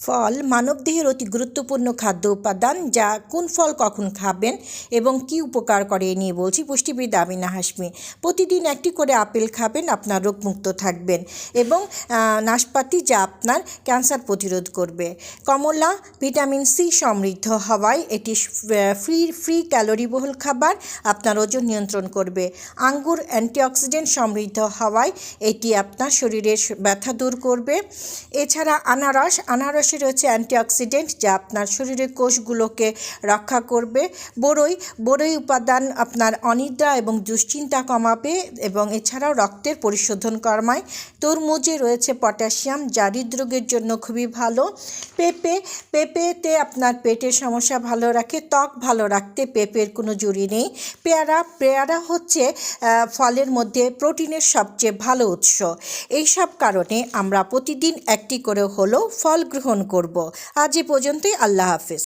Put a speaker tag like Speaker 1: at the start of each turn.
Speaker 1: ফল মানবদেহের অতি গুরুত্বপূর্ণ খাদ্য উপাদান। যা কোন ফল কখন খাবেন এবং কি উপকার করে নিয়ে বলছি পুষ্টিবিদ আমিনা হাশমি। প্রতিদিন একটি করে আপেল খাবেন, আপনার রোগমুক্ত থাকবেন। এবং নাশপাতি, যা আপনার ক্যান্সার প্রতিরোধ করবে। কমলা ভিটামিন সি সমৃদ্ধ হওয়ায় এটি ফ্রি ক্যালোরিবহুল খাবার, আপনার ওজন নিয়ন্ত্রণ করবে। আঙ্গুর অ্যান্টিঅক্সিডেন্ট সমৃদ্ধ হওয়ায় এটি আপনার শরীরের ব্যথা দূর করবে। এছাড়া আনারসে রয়েছে অ্যান্টিঅক্সিডেন্ট, যা আপনার শরীরের কোষগুলোকে রক্ষা করবে। বরই উপাদান আপনার অনিদ্রা এবং দুশ্চিন্তা কমাবে এবং এছাড়াও রক্তের পরিশোধন কমায়। তরমুজে রয়েছে পটাশিয়াম, যা হৃদরোগের জন্য খুবই ভালো। পেঁপেতে আপনার পেটের সমস্যা ভালো রাখে। ত্বক ভালো রাখতে পেঁপের কোনো জুড়ি নেই। পেয়ারা হচ্ছে ফলের মধ্যে প্রোটিনের সবচেয়ে ভালো উৎস। এইসব কারণে আমরা প্রতিদিন একটি করে হলেও ফল গ্রহণ করব। আজ এ পর্যন্তই। আল্লাহ হাফেজ।